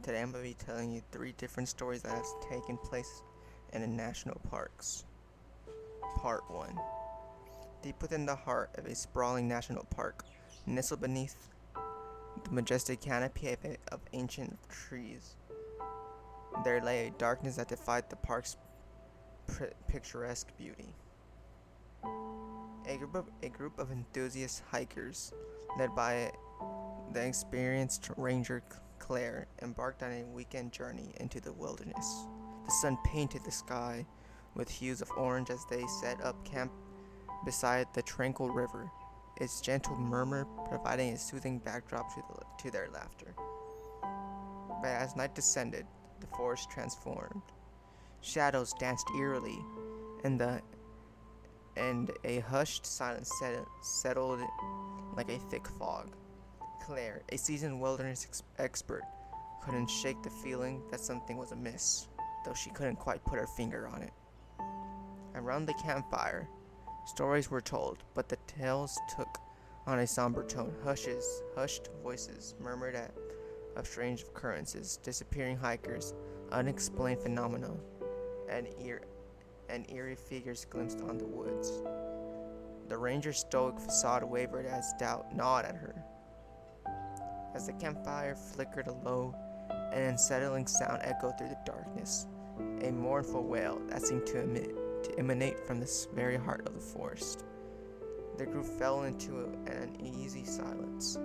Today I'm going to be telling you 3 different stories that have taken place in the national parks. Part 1. Deep within the heart of a sprawling national park, nestled beneath the majestic canopy of ancient trees, there lay a darkness that defied the park's picturesque beauty. A group of enthusiast hikers, led by the experienced ranger Claire, embarked on a weekend journey into the wilderness. The sun painted the sky with hues of orange as they set up camp beside the tranquil river, its gentle murmur providing a soothing backdrop to their laughter. But as night descended, the forest transformed. Shadows danced eerily, and a hushed silence settled like a thick fog. Claire, a seasoned wilderness expert, couldn't shake the feeling that something was amiss, though she couldn't quite put her finger on it. Around the campfire, stories were told, but the tales took on a somber tone. Hushed voices murmured of strange occurrences, disappearing hikers, unexplained phenomena, and eerie figures glimpsed on the woods. The ranger's stoic facade wavered as doubt gnawed at her. As the campfire flickered, a low and unsettling sound echoed through the darkness, a mournful wail that seemed to emanate from the very heart of the forest. The group fell into an uneasy silence,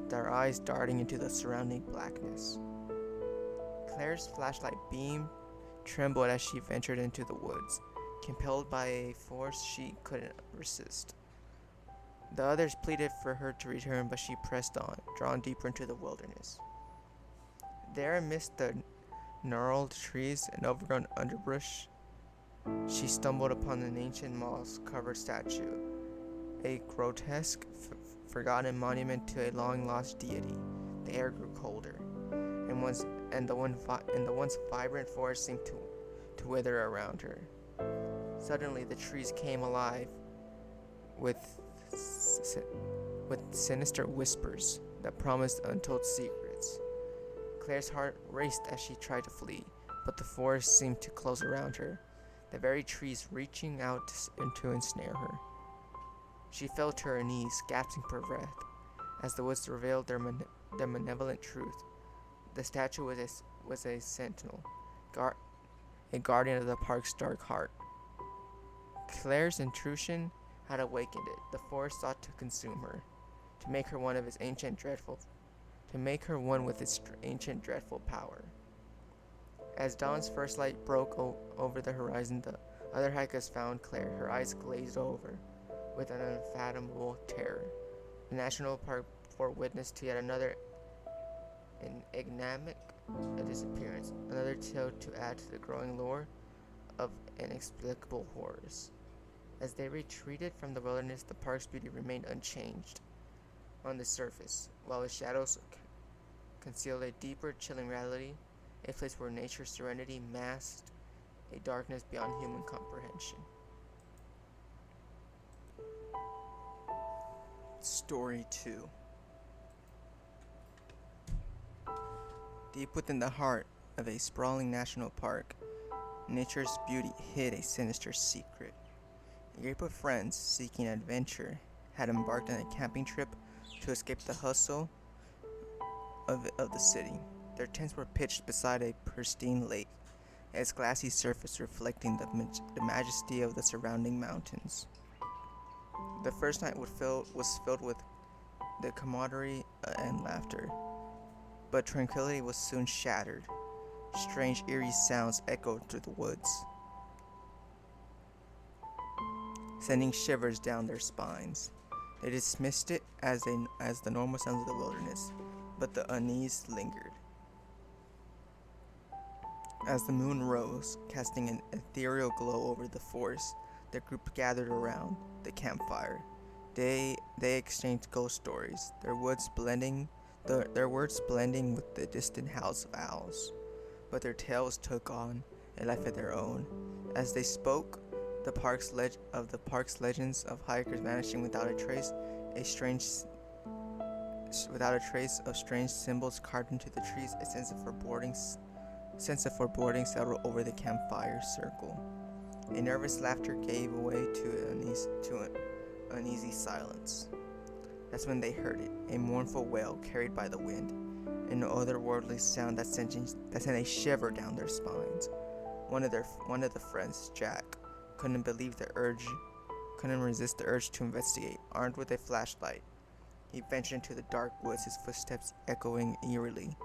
their eyes darting into the surrounding blackness. Claire's flashlight beam trembled as she ventured into the woods, compelled by a force she couldn't resist. The others pleaded for her to return, but she pressed on, drawn deeper into the wilderness. There, amidst the gnarled trees and overgrown underbrush, she stumbled upon an ancient moss-covered statue, a grotesque, forgotten monument to a long-lost deity. The air grew colder, and the once vibrant forest seemed to wither around her. Suddenly, the trees came alive with sinister whispers that promised untold secrets. Claire's heart raced as she tried to flee, but the forest seemed to close around her, the very trees reaching out to ensnare her. She fell to her knees, gasping for breath, as the woods revealed their malevolent truth. The statue was a sentinel, a guardian of the park's dark heart. Claire's intrusion had awakened it. The forest sought to consume her, to make her one with its ancient dreadful power. As dawn's first light broke over the horizon, the other hikers found Claire, her eyes glazed over with an unfathomable terror. The national park bore witness to yet another enigmatic disappearance, another tale to add to the growing lore of inexplicable horrors. As they retreated from the wilderness, the park's beauty remained unchanged on the surface, while the shadows concealed a deeper, chilling reality, a place where nature's serenity masked a darkness beyond human comprehension. Story 2. Deep within the heart of a sprawling national park, nature's beauty hid a sinister secret. A group of friends seeking adventure had embarked on a camping trip to escape the hustle of the city. Their tents were pitched beside a pristine lake, its glassy surface reflecting the majesty of the surrounding mountains. The first night was filled with the camaraderie and laughter, but tranquility was soon shattered. Strange, eerie sounds echoed through the woods, sending shivers down their spines. They dismissed it as the normal sounds of the wilderness, but the unease lingered. As the moon rose, casting an ethereal glow over the forest, the group gathered around the campfire. They exchanged ghost stories, their words blending with the distant howls of owls. But their tales took on a life of their own. As they spoke, the park's legends of hikers vanishing without a trace, a strange without a trace of strange symbols carved into the trees, a sense of foreboding settled over the campfire circle. A nervous laughter gave way to an uneasy silence. That's when they heard it, a mournful wail carried by the wind, an otherworldly sound that sent a shiver down their spines. One of the friends, Jack, couldn't resist the urge to investigate. Armed with a flashlight, he ventured into the dark woods, his footsteps echoing eerily.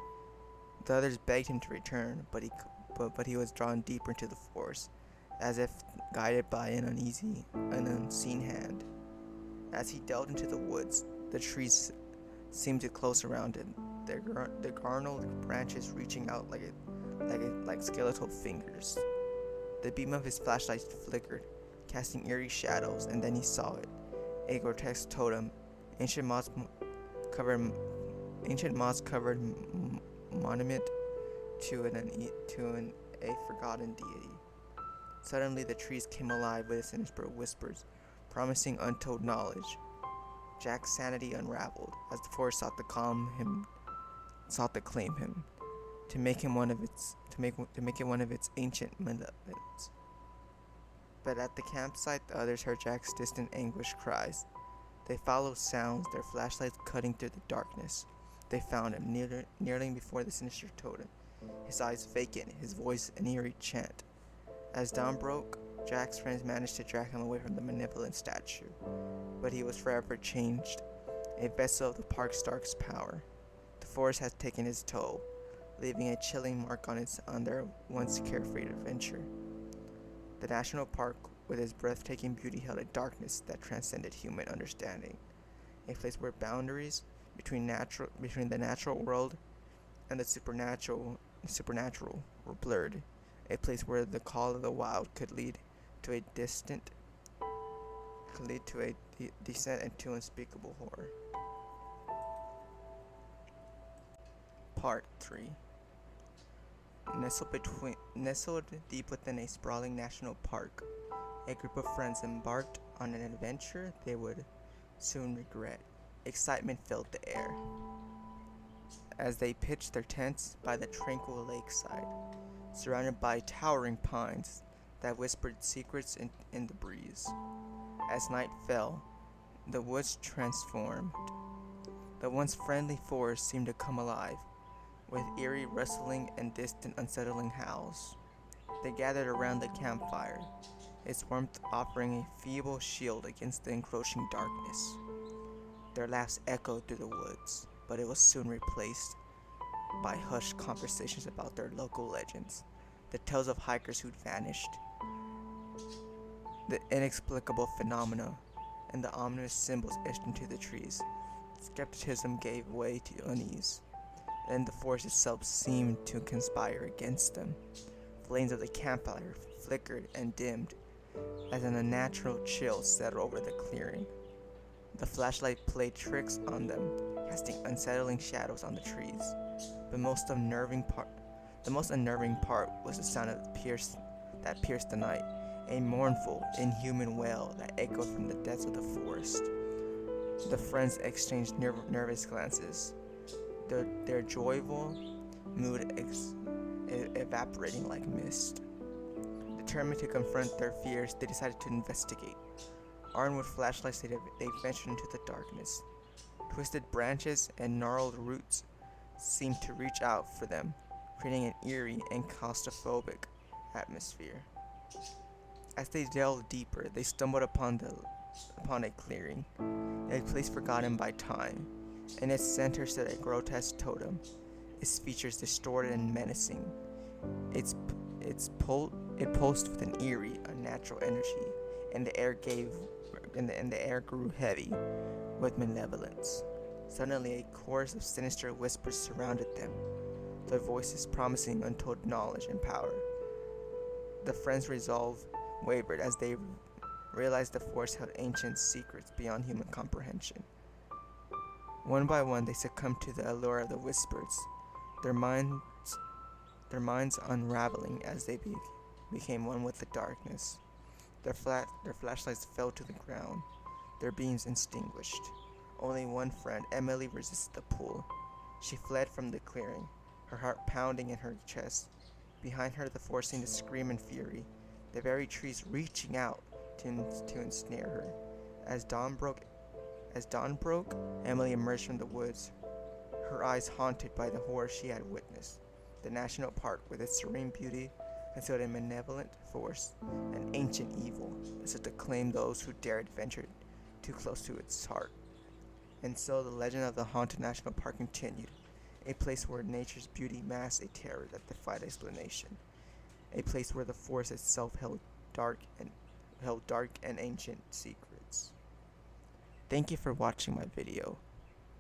The others begged him to return, but he was drawn deeper into the forest, as if guided by an unseen hand. As he delved into the woods, the trees seemed to close around him, their garnered branches reaching out like skeletal fingers. The beam of his flashlight flickered, casting eerie shadows, and then he saw it, a grotesque totem, ancient moss-covered monument to a forgotten deity. Suddenly, the trees came alive with sinister whispers, promising untold knowledge. Jack's sanity unraveled as the forest sought to claim him, to make it one of its ancient malevolence. But at the campsite, the others heard Jack's distant anguished cries. They followed sounds, their flashlights cutting through the darkness. They found him, kneeling before the sinister totem, his eyes vacant, his voice an eerie chant. As dawn broke, Jack's friends managed to drag him away from the malevolent statue, but he was forever changed, a vessel of the park's darkest power. The forest had taken its toll, leaving a chilling mark on their once carefree adventure. The national park, with its breathtaking beauty, held a darkness that transcended human understanding, a place where boundaries between the natural world and the supernatural were blurred, a place where the call of the wild could lead to a descent into unspeakable horror. Part 3. Nestled deep within a sprawling national park, a group of friends embarked on an adventure they would soon regret. Excitement filled the air as they pitched their tents by the tranquil lakeside, surrounded by towering pines that whispered secrets in the breeze. As night fell, the woods transformed. The once friendly forest seemed to come alive, with eerie rustling and distant unsettling howls. They gathered around the campfire, its warmth offering a feeble shield against the encroaching darkness. Their laughs echoed through the woods, but it was soon replaced by hushed conversations about their local legends, the tales of hikers who'd vanished, the inexplicable phenomena, and the ominous symbols etched into the trees. Skepticism gave way to unease, and the forest itself seemed to conspire against them. Flames of the campfire flickered and dimmed as an unnatural chill settled over the clearing. The flashlight played tricks on them, casting unsettling shadows on the trees. But the most unnerving part was the sound that pierced the night, a mournful, inhuman wail that echoed from the depths of the forest. The friends exchanged nervous glances, their joyful mood evaporating like mist. Determined to confront their fears, they decided to investigate. Armed with flashlights, they ventured into the darkness. Twisted branches and gnarled roots seemed to reach out for them, creating an eerie and claustrophobic atmosphere. As they delved deeper, they stumbled upon a clearing, a place forgotten by time. In its center stood a grotesque totem, its features distorted and menacing. It pulsed with an eerie, unnatural energy, and the air grew heavy with malevolence. Suddenly, a chorus of sinister whispers surrounded them, their voices promising untold knowledge and power. The friends' resolve wavered as they realized the forest held ancient secrets beyond human comprehension. One by one, they succumbed to the allure of the whispers, their minds unraveling as they became one with the darkness. Their flashlights fell to the ground, their beams extinguished. Only one friend, Emily, resisted the pull. She fled from the clearing, her heart pounding in her chest. Behind her, the forest seemed to scream in fury, the very trees reaching out to ensnare her. As dawn broke, Emily emerged from the woods, her eyes haunted by the horror she had witnessed. The national park, with its serene beauty, concealed a malevolent force, an ancient evil that sought to claim those who dared venture too close to its heart. And so the legend of the haunted national park continued, a place where nature's beauty masked a terror that defied explanation, a place where the forest itself held dark and ancient secrets. Thank you for watching my video.